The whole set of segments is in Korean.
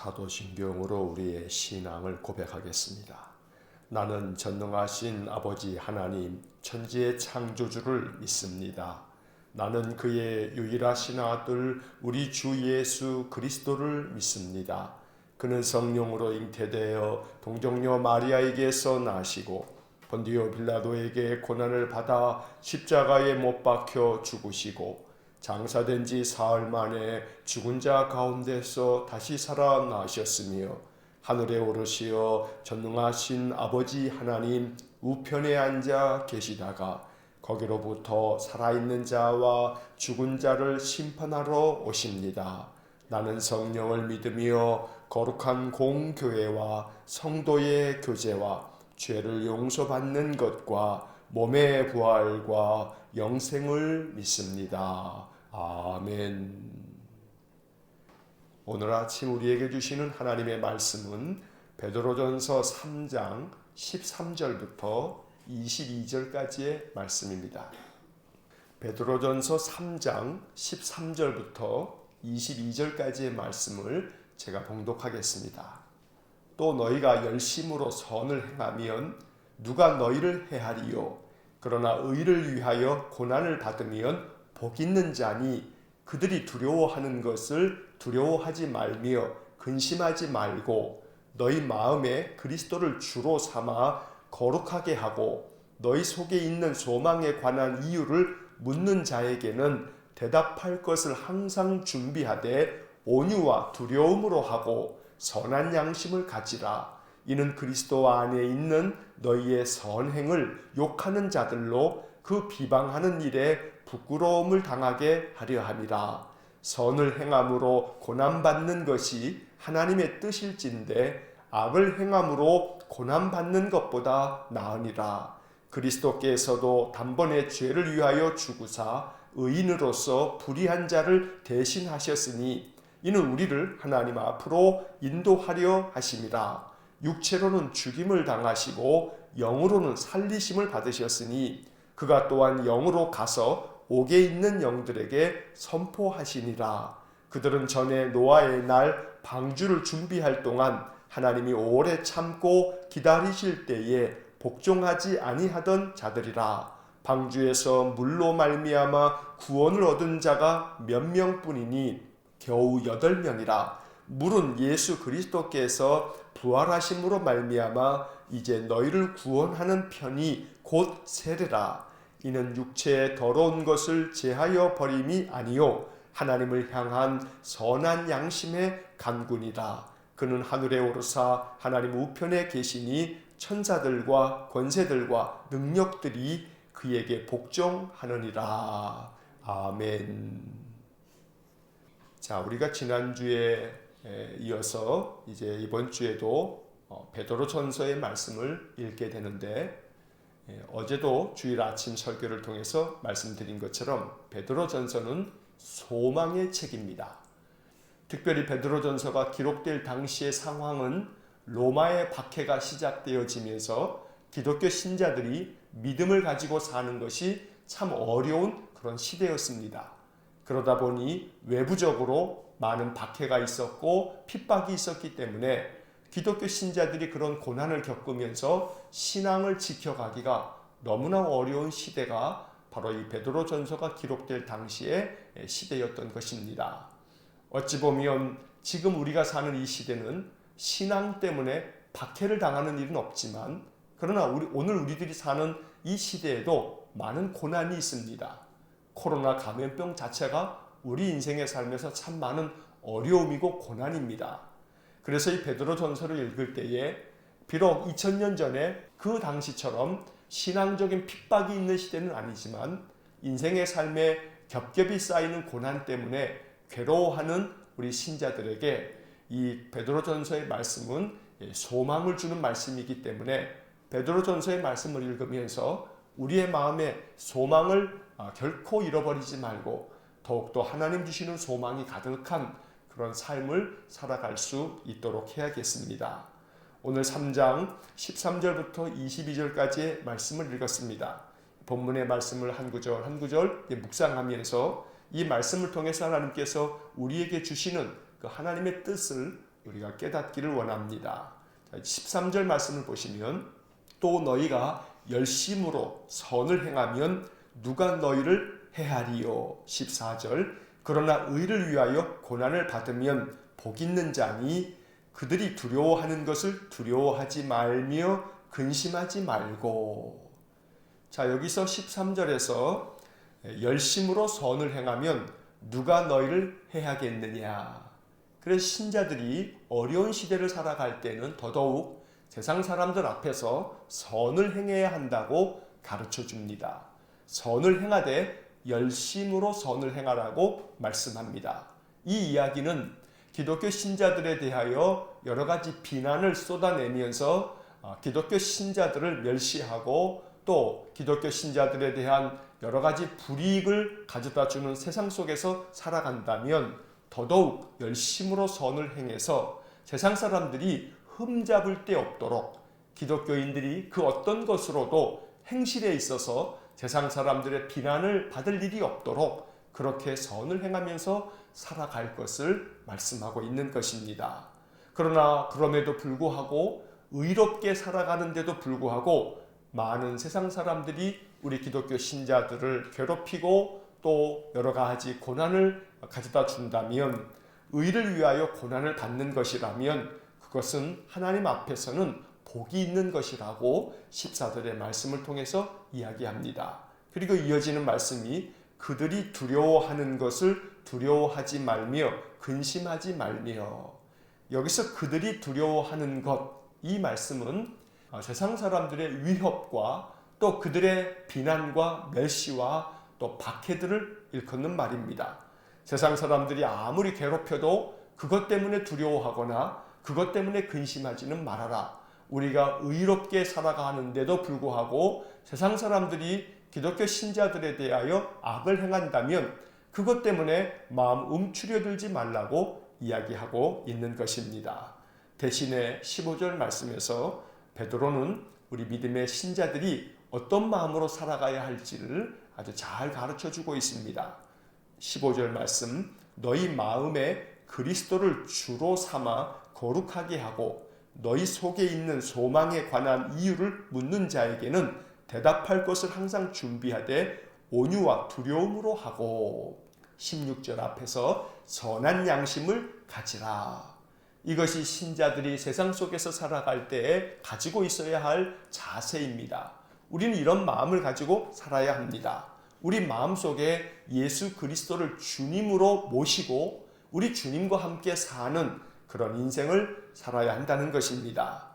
사도신경으로 우리의 신앙을 고백하겠습니다. 나는 전능하신 아버지 하나님 천지의 창조주를 믿습니다. 나는 그의 유일하신 아들 우리 주 예수 그리스도를 믿습니다. 그는 성령으로 잉태되어 동정녀 마리아에게서 나시고 본디오 빌라도에게 고난을 받아 십자가에 못 박혀 죽으시고 장사된 지 사흘 만에 죽은 자 가운데서 다시 살아나셨으며 하늘에 오르시어 전능하신 아버지 하나님 우편에 앉아 계시다가 거기로부터 살아있는 자와 죽은 자를 심판하러 오십니다. 나는 성령을 믿으며 거룩한 공교회와 성도의 교제와 죄를 용서받는 것과 몸의 부활과 영생을 믿습니다. 아멘. 오늘 아침 우리에게 주시는 하나님의 말씀은 베드로전서 3장 13절부터 22절까지의 말씀입니다. 베드로전서 3장 13절부터 22절까지의 말씀을 제가 봉독하겠습니다. 또 너희가 열심으로 선을 행하면 누가 너희를 해하리요? 그러나 의를 위하여 고난을 받으면 복 있는 자니 그들이 두려워하는 것을 두려워하지 말며 근심하지 말고 너희 마음에 그리스도를 주로 삼아 거룩하게 하고 너희 속에 있는 소망에 관한 이유를 묻는 자에게는 대답할 것을 항상 준비하되 온유와 두려움으로 하고 선한 양심을 가지라. 이는 그리스도 안에 있는 너희의 선행을 욕하는 자들로 그 비방하는 일에 부끄러움을 당하게 하려 함이라. 선을 행함으로 고난받는 것이 하나님의 뜻일진데 악을 행함으로 고난받는 것보다 나으니라. 그리스도께서도 단번에 죄를 위하여 죽으사 의인으로서 불의한 자를 대신하셨으니 이는 우리를 하나님 앞으로 인도하려 하심이라. 육체로는 죽임을 당하시고 영으로는 살리심을 받으셨으니 그가 또한 영으로 가서 옥에 있는 영들에게 선포하시니라. 그들은 전에 노아의 날 방주를 준비할 동안 하나님이 오래 참고 기다리실 때에 복종하지 아니하던 자들이라. 방주에서 물로 말미암아 구원을 얻은 자가 몇 명뿐이니 겨우 8명이라. 물은 예수 그리스도께서 부활하심으로 말미암아 이제 너희를 구원하는 편이 곧 세례라. 이는 육체의 더러운 것을 제하여 버림이 아니요 하나님을 향한 선한 양심의 간군이라. 그는 하늘에 오르사 하나님 우편에 계시니 천사들과 권세들과 능력들이 그에게 복종하느니라. 아멘. 자, 우리가 지난주에 이어서 이제 이번 주에도 베드로전서의 말씀을 읽게 되는데 어제도 주일 아침 설교를 통해서 말씀드린 것처럼 베드로전서는 소망의 책입니다. 특별히 베드로전서가 기록될 당시의 상황은 로마의 박해가 시작되어지면서 기독교 신자들이 믿음을 가지고 사는 것이 참 어려운 그런 시대였습니다. 그러다 보니 외부적으로 많은 박해가 있었고 핍박이 있었기 때문에 기독교 신자들이 그런 고난을 겪으면서 신앙을 지켜가기가 너무나 어려운 시대가 바로 이 베드로전서가 기록될 당시의 시대였던 것입니다. 어찌 보면 지금 우리가 사는 이 시대는 신앙 때문에 박해를 당하는 일은 없지만 그러나 오늘 우리들이 사는 이 시대에도 많은 고난이 있습니다. 코로나 감염병 자체가 우리 인생의 삶에서 참 많은 어려움이고 고난입니다. 그래서 이 베드로전서를 읽을 때에 비록 2000년 전에 그 당시처럼 신앙적인 핍박이 있는 시대는 아니지만 인생의 삶에 겹겹이 쌓이는 고난 때문에 괴로워하는 우리 신자들에게 이 베드로전서의 말씀은 소망을 주는 말씀이기 때문에 베드로전서의 말씀을 읽으면서 우리의 마음에 소망을 결코 잃어버리지 말고 더욱더 하나님 주시는 소망이 가득한 그런 삶을 살아갈 수 있도록 해야겠습니다. 오늘 3장 13절부터 22절까지의 말씀을 읽었습니다. 본문의 말씀을 한 구절 한 구절 묵상하면서 이 말씀을 통해서 하나님께서 우리에게 주시는 그 하나님의 뜻을 우리가 깨닫기를 원합니다. 13절 말씀을 보시면 또 너희가 열심으로 선을 행하면 누가 너희를 해하리요. 14절 그러나 의를 위하여 고난을 받으면 복 있는 자니 그들이 두려워하는 것을 두려워하지 말며 근심하지 말고. 자, 여기서 13절에서 열심으로 선을 행하면 누가 너희를 해하겠느냐. 그래서 신자들이 어려운 시대를 살아갈 때는 더더욱 세상 사람들 앞에서 선을 행해야 한다고 가르쳐 줍니다. 선을 행하되 열심으로 선을 행하라고 말씀합니다. 이 이야기는 기독교 신자들에 대하여 여러 가지 비난을 쏟아내면서 기독교 신자들을 멸시하고 또 기독교 신자들에 대한 여러 가지 불이익을 가져다 주는 세상 속에서 살아간다면 더더욱 열심으로 선을 행해서 세상 사람들이 흠잡을 데 없도록 기독교인들이 그 어떤 것으로도 행실에 있어서 세상 사람들의 비난을 받을 일이 없도록 그렇게 선을 행하면서 살아갈 것을 말씀하고 있는 것입니다. 그러나 그럼에도 불구하고 의롭게 살아가는데도 불구하고 많은 세상 사람들이 우리 기독교 신자들을 괴롭히고 또 여러 가지 고난을 가져다 준다면, 의를 위하여 고난을 받는 것이라면 그것은 하나님 앞에서는 복이 있는 것이라고 14절의 말씀을 통해서 이야기합니다. 그리고 이어지는 말씀이 그들이 두려워하는 것을 두려워하지 말며 근심하지 말며. 여기서 그들이 두려워하는 것, 이 말씀은 세상 사람들의 위협과 또 그들의 비난과 멸시와 또 박해들을 일컫는 말입니다. 세상 사람들이 아무리 괴롭혀도 그것 때문에 두려워하거나 그것 때문에 근심하지는 말아라. 우리가 의롭게 살아가는데도 불구하고 세상 사람들이 기독교 신자들에 대하여 악을 행한다면 그것 때문에 마음 움츠려들지 말라고 이야기하고 있는 것입니다. 대신에 15절 말씀에서 베드로는 우리 믿음의 신자들이 어떤 마음으로 살아가야 할지를 아주 잘 가르쳐주고 있습니다. 15절 말씀, 너희 마음에 그리스도를 주로 삼아 거룩하게 하고 너희 속에 있는 소망에 관한 이유를 묻는 자에게는 대답할 것을 항상 준비하되 온유와 두려움으로 하고. 16절 앞에서 선한 양심을 가지라. 이것이 신자들이 세상 속에서 살아갈 때에 가지고 있어야 할 자세입니다. 우리는 이런 마음을 가지고 살아야 합니다. 우리 마음속에 예수 그리스도를 주님으로 모시고 우리 주님과 함께 사는 그런 인생을 살아야 한다는 것입니다.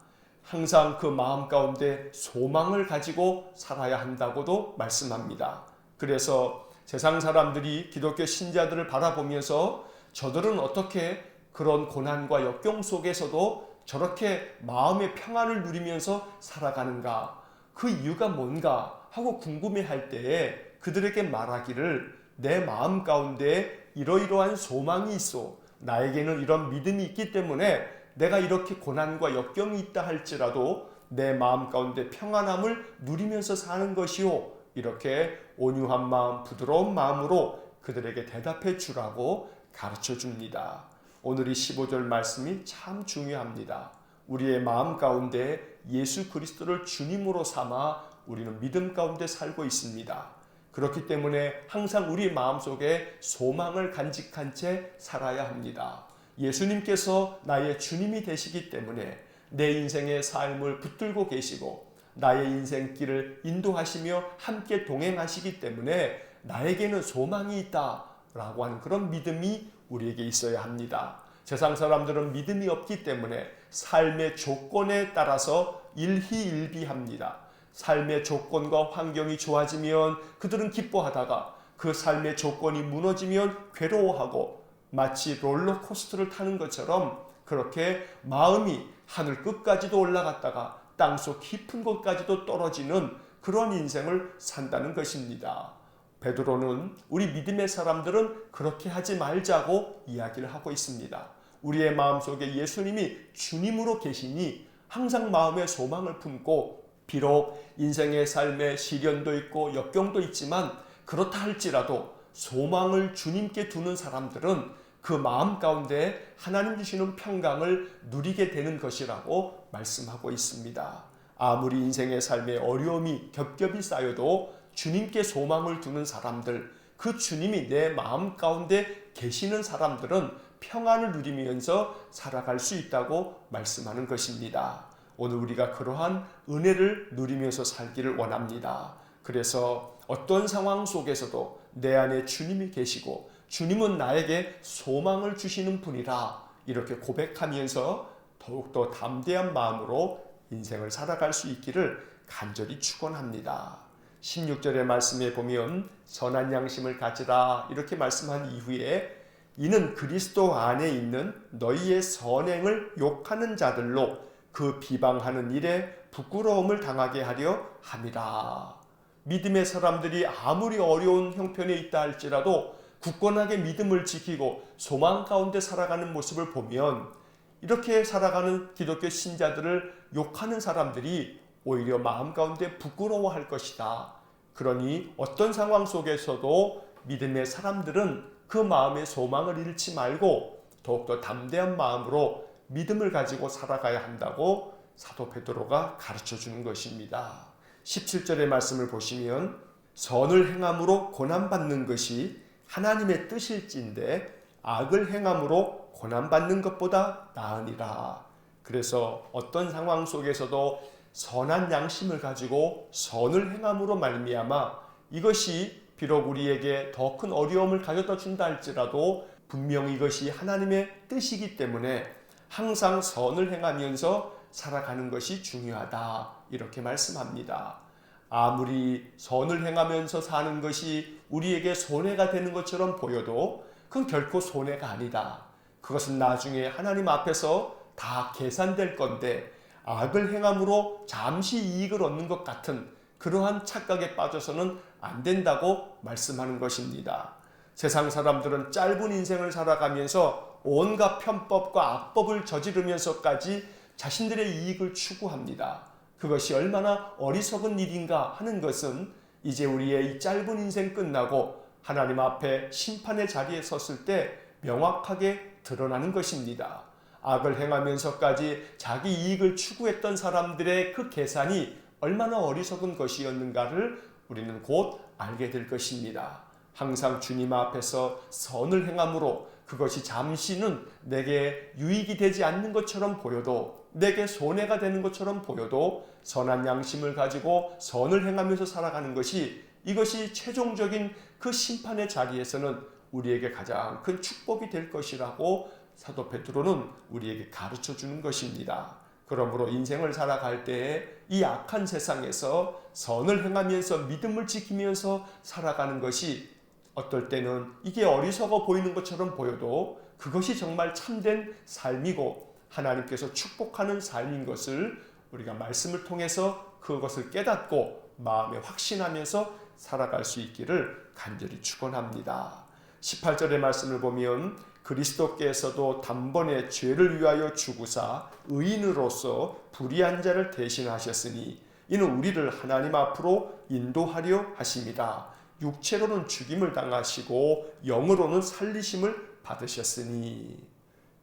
항상 그 마음 가운데 소망을 가지고 살아야 한다고도 말씀합니다. 그래서 세상 사람들이 기독교 신자들을 바라보면서 저들은 어떻게 그런 고난과 역경 속에서도 저렇게 마음의 평안을 누리면서 살아가는가, 그 이유가 뭔가 하고 궁금해할 때에 그들에게 말하기를 내 마음 가운데 이러이러한 소망이 있어, 나에게는 이런 믿음이 있기 때문에 내가 이렇게 고난과 역경이 있다 할지라도 내 마음 가운데 평안함을 누리면서 사는 것이요, 이렇게 온유한 마음, 부드러운 마음으로 그들에게 대답해 주라고 가르쳐 줍니다. 오늘 이 15절 말씀이 참 중요합니다. 우리의 마음 가운데 예수 그리스도를 주님으로 삼아 우리는 믿음 가운데 살고 있습니다. 그렇기 때문에 항상 우리 마음속에 소망을 간직한 채 살아야 합니다. 예수님께서 나의 주님이 되시기 때문에 내 인생의 삶을 붙들고 계시고 나의 인생길을 인도하시며 함께 동행하시기 때문에 나에게는 소망이 있다라고 하는 그런 믿음이 우리에게 있어야 합니다. 세상 사람들은 믿음이 없기 때문에 삶의 조건에 따라서 일희일비합니다. 삶의 조건과 환경이 좋아지면 그들은 기뻐하다가 그 삶의 조건이 무너지면 괴로워하고 마치 롤러코스터를 타는 것처럼 그렇게 마음이 하늘 끝까지도 올라갔다가 땅속 깊은 곳까지도 떨어지는 그런 인생을 산다는 것입니다. 베드로는 우리 믿음의 사람들은 그렇게 하지 말자고 이야기를 하고 있습니다. 우리의 마음속에 예수님이 주님으로 계시니 항상 마음에 소망을 품고 비록 인생의 삶에 시련도 있고 역경도 있지만 그렇다 할지라도 소망을 주님께 두는 사람들은 그 마음 가운데 하나님 주시는 평강을 누리게 되는 것이라고 말씀하고 있습니다. 아무리 인생의 삶에 어려움이 겹겹이 쌓여도 주님께 소망을 두는 사람들, 그 주님이 내 마음 가운데 계시는 사람들은 평안을 누리면서 살아갈 수 있다고 말씀하는 것입니다. 오늘 우리가 그러한 은혜를 누리면서 살기를 원합니다. 그래서 어떤 상황 속에서도 내 안에 주님이 계시고 주님은 나에게 소망을 주시는 분이라 이렇게 고백하면서 더욱더 담대한 마음으로 인생을 살아갈 수 있기를 간절히 축원합니다. 16절의 말씀에 보면 선한 양심을 가지라 이렇게 말씀한 이후에 이는 그리스도 안에 있는 너희의 선행을 욕하는 자들로 그 비방하는 일에 부끄러움을 당하게 하려 함이라. 믿음의 사람들이 아무리 어려운 형편에 있다 할지라도 굳건하게 믿음을 지키고 소망 가운데 살아가는 모습을 보면 이렇게 살아가는 기독교 신자들을 욕하는 사람들이 오히려 마음 가운데 부끄러워할 것이다. 그러니 어떤 상황 속에서도 믿음의 사람들은 그 마음의 소망을 잃지 말고 더욱더 담대한 마음으로 믿음을 가지고 살아가야 한다고 사도 베드로가 가르쳐 주는 것입니다. 17절의 말씀을 보시면 선을 행함으로 고난받는 것이 하나님의 뜻일진데 악을 행함으로 고난받는 것보다 나으니라. 그래서 어떤 상황 속에서도 선한 양심을 가지고 선을 행함으로 말미암아 이것이 비록 우리에게 더 큰 어려움을 가져다 준다 할지라도 분명히 이것이 하나님의 뜻이기 때문에 항상 선을 행하면서 살아가는 것이 중요하다 이렇게 말씀합니다. 아무리 선을 행하면서 사는 것이 우리에게 손해가 되는 것처럼 보여도 그건 결코 손해가 아니다. 그것은 나중에 하나님 앞에서 다 계산될 건데 악을 행함으로 잠시 이익을 얻는 것 같은 그러한 착각에 빠져서는 안 된다고 말씀하는 것입니다. 세상 사람들은 짧은 인생을 살아가면서 온갖 편법과 악법을 저지르면서까지 자신들의 이익을 추구합니다. 그것이 얼마나 어리석은 일인가 하는 것은 이제 우리의 이 짧은 인생 끝나고 하나님 앞에 심판의 자리에 섰을 때 명확하게 드러나는 것입니다. 악을 행하면서까지 자기 이익을 추구했던 사람들의 그 계산이 얼마나 어리석은 것이었는가를 우리는 곧 알게 될 것입니다. 항상 주님 앞에서 선을 행함으로 그것이 잠시는 내게 유익이 되지 않는 것처럼 보여도 내게 손해가 되는 것처럼 보여도 선한 양심을 가지고 선을 행하면서 살아가는 것이 이것이 최종적인 그 심판의 자리에서는 우리에게 가장 큰 축복이 될 것이라고 사도 베드로는 우리에게 가르쳐 주는 것입니다. 그러므로 인생을 살아갈 때에 이 악한 세상에서 선을 행하면서 믿음을 지키면서 살아가는 것이 어떨 때는 이게 어리석어 보이는 것처럼 보여도 그것이 정말 참된 삶이고 하나님께서 축복하는 삶인 것을 우리가 말씀을 통해서 그것을 깨닫고 마음에 확신하면서 살아갈 수 있기를 간절히 축원합니다. 18절의 말씀을 보면 그리스도께서도 단번에 죄를 위하여 죽으사 의인으로서 불의한 자를 대신하셨으니 이는 우리를 하나님 앞으로 인도하려 하십니다. 육체로는 죽임을 당하시고 영으로는 살리심을 받으셨으니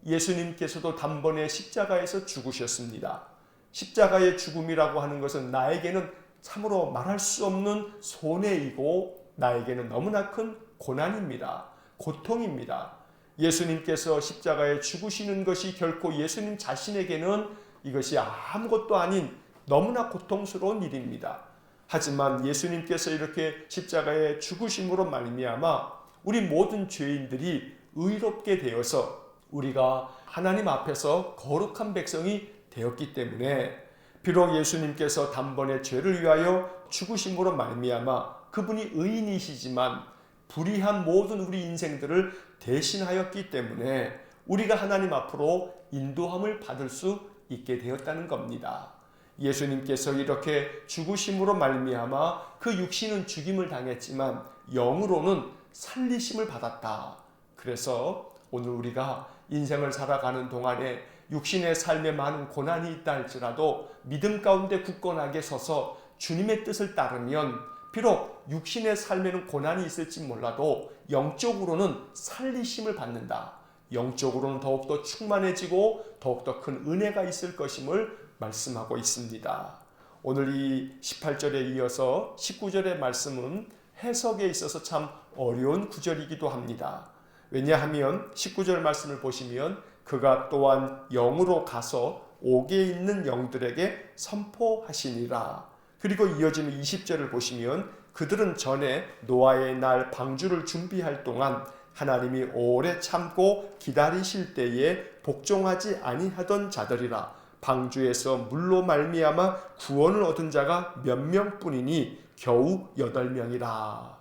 예수님께서도 단번에 십자가에서 죽으셨습니다. 십자가의 죽음이라고 하는 것은 나에게는 참으로 말할 수 없는 손해이고 나에게는 너무나 큰 고난입니다. 고통입니다. 예수님께서 십자가에 죽으시는 것이 결코 예수님 자신에게는 이것이 아무것도 아닌 너무나 고통스러운 일입니다. 하지만 예수님께서 이렇게 십자가에 죽으심으로 말미암아 우리 모든 죄인들이 의롭게 되어서 우리가 하나님 앞에서 거룩한 백성이 되었기 때문에 비록 예수님께서 단번에 죄를 위하여 죽으심으로 말미암아 그분이 의인이시지만 불의한 모든 우리 인생들을 대신하였기 때문에 우리가 하나님 앞으로 인도함을 받을 수 있게 되었다는 겁니다. 예수님께서 이렇게 죽으심으로 말미암아 그 육신은 죽임을 당했지만 영으로는 살리심을 받았다. 그래서 오늘 우리가 인생을 살아가는 동안에 육신의 삶에 많은 고난이 있다 할지라도 믿음 가운데 굳건하게 서서 주님의 뜻을 따르면 비록 육신의 삶에는 고난이 있을지 몰라도 영적으로는 살리심을 받는다. 영적으로는 더욱더 충만해지고 더욱더 큰 은혜가 있을 것임을 말씀하고 있습니다. 오늘 이 18절에 이어서 19절의 말씀은 해석에 있어서 참 어려운 구절이기도 합니다. 왜냐하면 19절 말씀을 보시면 그가 또한 영으로 가서 옥에 있는 영들에게 선포하시니라. 그리고 이어지는 20절을 보시면 그들은 전에 노아의 날 방주를 준비할 동안 하나님이 오래 참고 기다리실 때에 복종하지 아니하던 자들이라. 방주에서 물로 말미암아 구원을 얻은 자가 몇 명뿐이니 겨우 8명이라.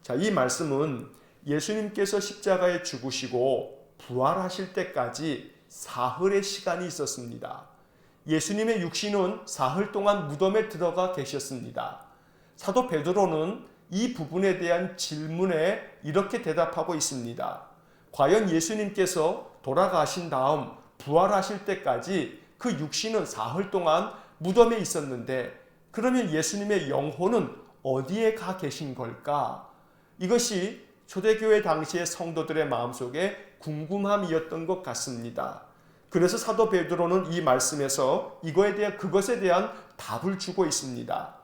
자, 이 말씀은 예수님께서 십자가에 죽으시고 부활하실 때까지 사흘의 시간이 있었습니다. 예수님의 육신은 사흘 동안 무덤에 들어가 계셨습니다. 사도 베드로는 이 부분에 대한 질문에 이렇게 대답하고 있습니다. 과연 예수님께서 돌아가신 다음 부활하실 때까지 그 육신은 사흘 동안 무덤에 있었는데 그러면 예수님의 영혼은 어디에 가 계신 걸까? 이것이 초대교회 당시의 성도들의 마음속에 궁금함이었던 것 같습니다. 그래서 사도 베드로는 이 말씀에서 그것에 대한 답을 주고 있습니다.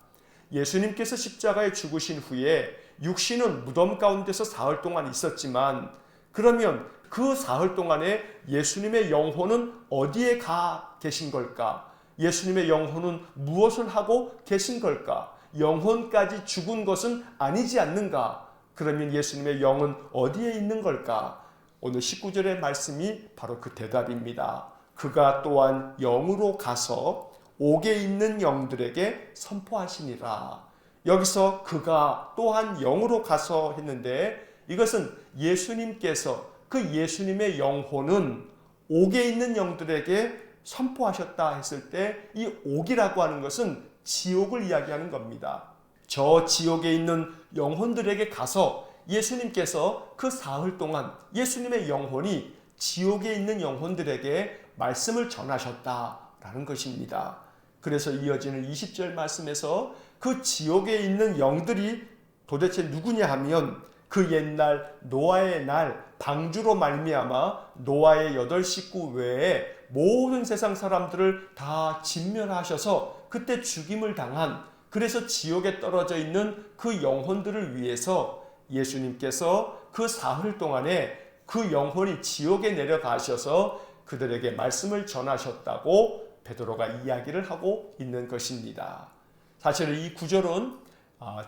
예수님께서 십자가에 죽으신 후에 육신은 무덤 가운데서 사흘 동안 있었지만 그러면 그 사흘 동안에 예수님의 영혼은 어디에 가 계신 걸까? 예수님의 영혼은 무엇을 하고 계신 걸까? 영혼까지 죽은 것은 아니지 않는가? 그러면 예수님의 영은 어디에 있는 걸까? 오늘 19절의 말씀이 바로 그 대답입니다. 그가 또한 영으로 가서 옥에 있는 영들에게 선포하시니라. 여기서 그가 또한 영으로 가서 했는데 이것은 예수님께서 그 예수님의 영혼은 옥에 있는 영들에게 선포하셨다 했을 때 이 옥이라고 하는 것은 지옥을 이야기하는 겁니다. 저 지옥에 있는 영혼들에게 가서 예수님께서 그 사흘 동안 예수님의 영혼이 지옥에 있는 영혼들에게 말씀을 전하셨다라는 것입니다. 그래서 이어지는 20절 말씀에서 그 지옥에 있는 영들이 도대체 누구냐 하면 그 옛날 노아의 날 방주로 말미암아 노아의 8 식구 외에 모든 세상 사람들을 다 진멸하셔서 그때 죽임을 당한 그래서 지옥에 떨어져 있는 그 영혼들을 위해서 예수님께서 그 사흘 동안에 그 영혼이 지옥에 내려가셔서 그들에게 말씀을 전하셨다고 베드로가 이야기를 하고 있는 것입니다. 사실 이 구절은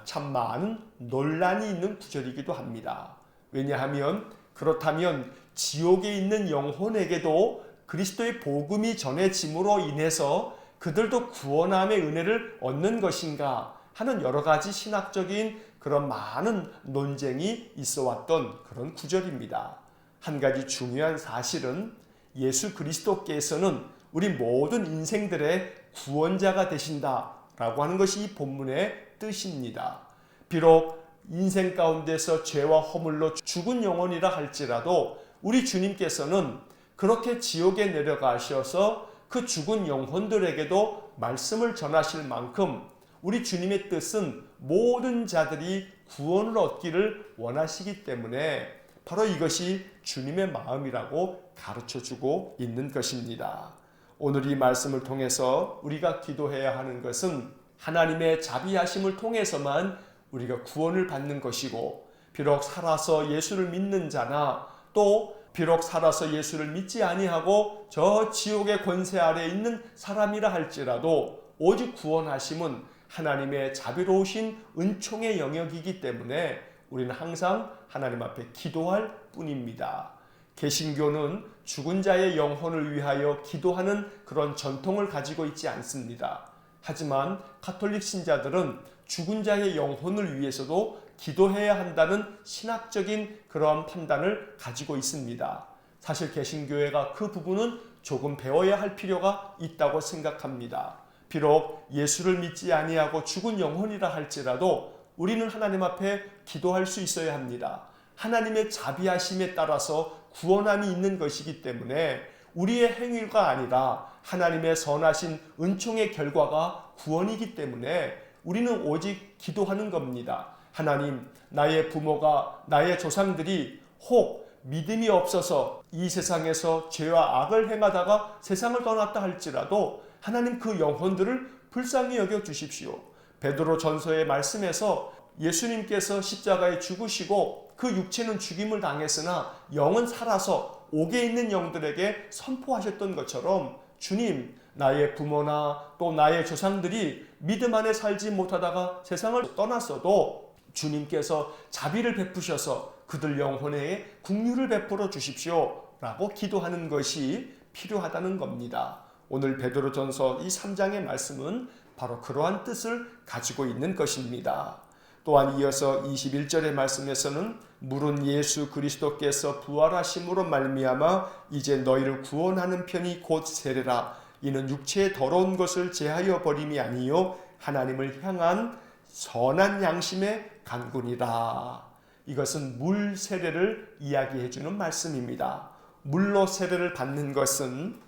참 많은 논란이 있는 구절이기도 합니다. 왜냐하면 그렇다면 지옥에 있는 영혼에게도 그리스도의 복음이 전해짐으로 인해서 그들도 구원함의 은혜를 얻는 것인가 하는 여러 가지 신학적인 그런 많은 논쟁이 있어 왔던 그런 구절입니다. 한 가지 중요한 사실은 예수 그리스도께서는 우리 모든 인생들의 구원자가 되신다라고 하는 것이 이 본문의 뜻입니다. 비록 인생 가운데서 죄와 허물로 죽은 영혼이라 할지라도 우리 주님께서는 그렇게 지옥에 내려가셔서 그 죽은 영혼들에게도 말씀을 전하실 만큼 우리 주님의 뜻은 모든 자들이 구원을 얻기를 원하시기 때문에 바로 이것이 주님의 마음이라고 가르쳐주고 있는 것입니다. 오늘 이 말씀을 통해서 우리가 기도해야 하는 것은 하나님의 자비하심을 통해서만 우리가 구원을 받는 것이고 비록 살아서 예수를 믿는 자나 또 비록 살아서 예수를 믿지 아니하고 저 지옥의 권세 아래에 있는 사람이라 할지라도 오직 구원하심은 하나님의 자비로우신 은총의 영역이기 때문에 우리는 항상 하나님 앞에 기도할 뿐입니다. 개신교는 죽은 자의 영혼을 위하여 기도하는 그런 전통을 가지고 있지 않습니다. 하지만 가톨릭 신자들은 죽은 자의 영혼을 위해서도 기도해야 한다는 신학적인 그런 판단을 가지고 있습니다. 사실 개신교회가 그 부분은 조금 배워야 할 필요가 있다고 생각합니다. 비록 예수를 믿지 아니하고 죽은 영혼이라 할지라도 우리는 하나님 앞에 기도할 수 있어야 합니다. 하나님의 자비하심에 따라서 구원함이 있는 것이기 때문에 우리의 행위가 아니라 하나님의 선하신 은총의 결과가 구원이기 때문에 우리는 오직 기도하는 겁니다. 하나님, 나의 부모가 나의 조상들이 혹 믿음이 없어서 이 세상에서 죄와 악을 행하다가 세상을 떠났다 할지라도 하나님 그 영혼들을 불쌍히 여겨 주십시오. 베드로 전서의 말씀에서 예수님께서 십자가에 죽으시고 그 육체는 죽임을 당했으나 영은 살아서 옥에 있는 영들에게 선포하셨던 것처럼 주님, 나의 부모나 또 나의 조상들이 믿음 안에 살지 못하다가 세상을 떠났어도 주님께서 자비를 베푸셔서 그들 영혼에 긍휼을 베풀어 주십시오 라고 기도하는 것이 필요하다는 겁니다. 오늘 베드로전서 이 3장의 말씀은 바로 그러한 뜻을 가지고 있는 것입니다. 또한 이어서 21절의 말씀에서는 물은 예수 그리스도께서 부활하심으로 말미암아 이제 너희를 구원하는 편이 곧 세례라. 이는 육체의 더러운 것을 제하여 버림이 아니요 하나님을 향한 선한 양심의 간구니라. 이것은 물 세례를 이야기해 주는 말씀입니다. 물로 세례를 받는 것은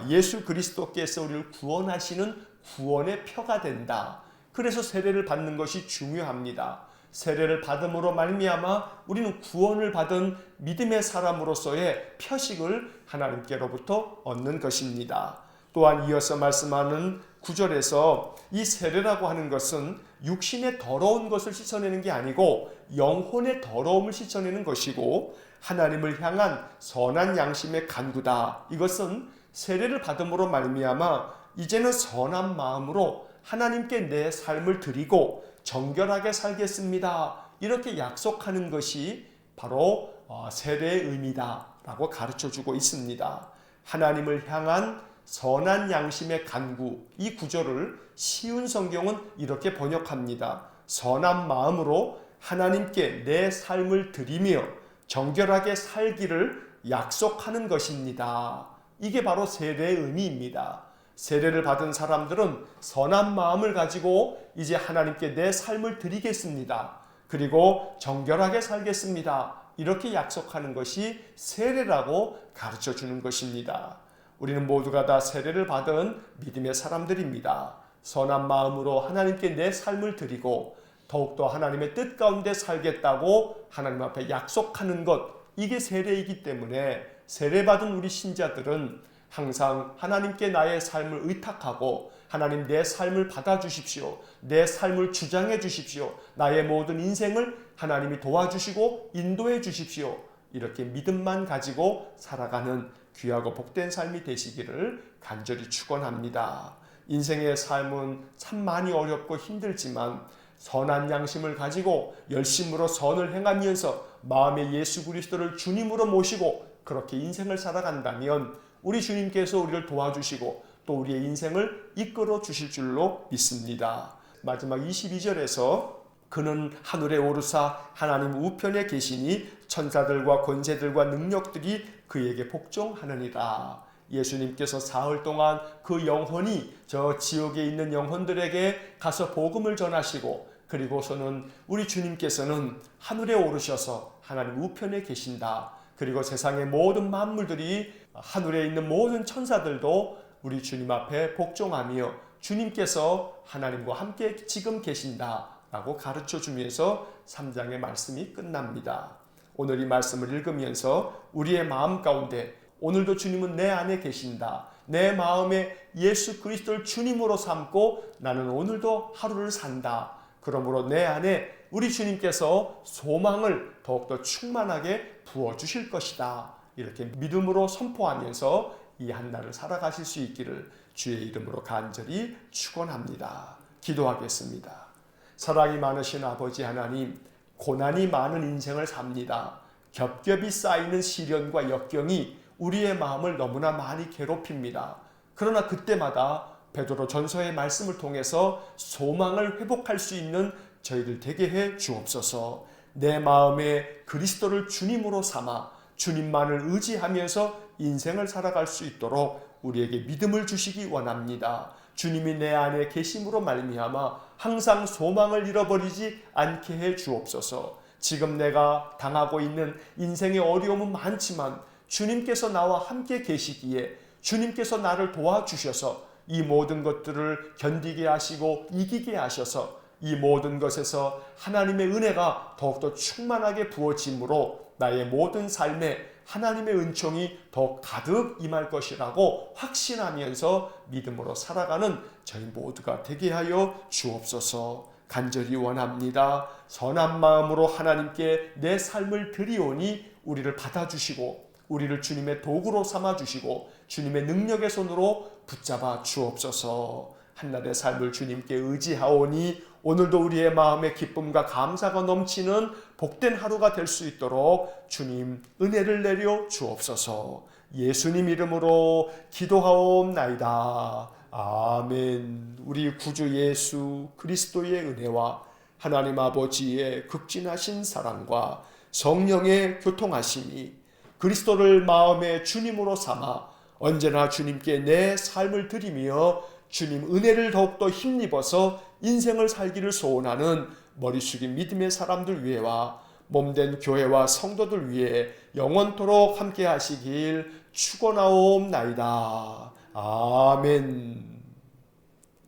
예수 그리스도께서 우리를 구원하시는 구원의 표가 된다. 그래서 세례를 받는 것이 중요합니다. 세례를 받음으로 말미암아 우리는 구원을 받은 믿음의 사람으로서의 표식을 하나님께로부터 얻는 것입니다. 또한 이어서 말씀하는 9절에서 이 세례라고 하는 것은 육신의 더러운 것을 씻어내는 게 아니고 영혼의 더러움을 씻어내는 것이고 하나님을 향한 선한 양심의 간구다. 이것은 세례를 받음으로 말미암아 이제는 선한 마음으로 하나님께 내 삶을 드리고 정결하게 살겠습니다. 이렇게 약속하는 것이 바로 세례의 의미다라고 가르쳐주고 있습니다. 하나님을 향한 선한 양심의 간구, 이 구절을 쉬운 성경은 이렇게 번역합니다. 선한 마음으로 하나님께 내 삶을 드리며 정결하게 살기를 약속하는 것입니다. 이게 바로 세례의 의미입니다. 세례를 받은 사람들은 선한 마음을 가지고 이제 하나님께 내 삶을 드리겠습니다. 그리고 정결하게 살겠습니다. 이렇게 약속하는 것이 세례라고 가르쳐 주는 것입니다. 우리는 모두가 다 세례를 받은 믿음의 사람들입니다. 선한 마음으로 하나님께 내 삶을 드리고 더욱더 하나님의 뜻 가운데 살겠다고 하나님 앞에 약속하는 것, 이게 세례이기 때문에 세례받은 우리 신자들은 항상 하나님께 나의 삶을 의탁하고 하나님 내 삶을 받아주십시오. 내 삶을 주장해 주십시오. 나의 모든 인생을 하나님이 도와주시고 인도해 주십시오. 이렇게 믿음만 가지고 살아가는 귀하고 복된 삶이 되시기를 간절히 축원합니다. 인생의 삶은 참 많이 어렵고 힘들지만 선한 양심을 가지고 열심으로 선을 행하면서 마음에 예수 그리스도를 주님으로 모시고 그렇게 인생을 살아간다면 우리 주님께서 우리를 도와주시고 또 우리의 인생을 이끌어 주실 줄로 믿습니다. 마지막 22절에서 그는 하늘에 오르사 하나님 우편에 계시니 천사들과 권세들과 능력들이 그에게 복종하느니라. 예수님께서 사흘 동안 그 영혼이 저 지옥에 있는 영혼들에게 가서 복음을 전하시고 그리고서는 우리 주님께서는 하늘에 오르셔서 하나님 우편에 계신다. 그리고 세상의 모든 만물들이 하늘에 있는 모든 천사들도 우리 주님 앞에 복종하며 주님께서 하나님과 함께 지금 계신다 라고 가르쳐 주면서 3장의 말씀이 끝납니다. 오늘 이 말씀을 읽으면서 우리의 마음 가운데 오늘도 주님은 내 안에 계신다. 내 마음에 예수 그리스도를 주님으로 삼고 나는 오늘도 하루를 산다. 그러므로 내 안에 우리 주님께서 소망을 더욱더 충만하게 부어주실 것이다. 이렇게 믿음으로 선포하면서 이 한날을 살아가실 수 있기를 주의 이름으로 간절히 축원합니다. 기도하겠습니다. 사랑이 많으신 아버지 하나님, 고난이 많은 인생을 삽니다. 겹겹이 쌓이는 시련과 역경이 우리의 마음을 너무나 많이 괴롭힙니다. 그러나 그때마다 베드로 전서의 말씀을 통해서 소망을 회복할 수 있는 저희들 되게 해 주옵소서. 내 마음에 그리스도를 주님으로 삼아 주님만을 의지하면서 인생을 살아갈 수 있도록 우리에게 믿음을 주시기 원합니다. 주님이 내 안에 계심으로 말미암아 항상 소망을 잃어버리지 않게 해 주옵소서. 지금 내가 당하고 있는 인생의 어려움은 많지만 주님께서 나와 함께 계시기에 주님께서 나를 도와주셔서 이 모든 것들을 견디게 하시고 이기게 하셔서 이 모든 것에서 하나님의 은혜가 더욱더 충만하게 부어짐으로 나의 모든 삶에 하나님의 은총이 더 가득 임할 것이라고 확신하면서 믿음으로 살아가는 저희 모두가 되게 하여 주옵소서. 간절히 원합니다. 선한 마음으로 하나님께 내 삶을 드리오니 우리를 받아주시고 우리를 주님의 도구로 삼아주시고 주님의 능력의 손으로 붙잡아 주옵소서. 한날의 삶을 주님께 의지하오니 오늘도 우리의 마음에 기쁨과 감사가 넘치는 복된 하루가 될 수 있도록 주님 은혜를 내려 주옵소서. 예수님 이름으로 기도하옵나이다. 아멘. 우리 구주 예수 그리스도의 은혜와 하나님 아버지의 극진하신 사랑과 성령의 교통하심이 그리스도를 마음의 주님으로 삼아 언제나 주님께 내 삶을 드리며 주님 은혜를 더욱더 힘입어서 인생을 살기를 소원하는 머리 숙인 믿음의 사람들 위해와 몸된 교회와 성도들 위해 영원토록 함께 하시길 축원하옵나이다. 아멘.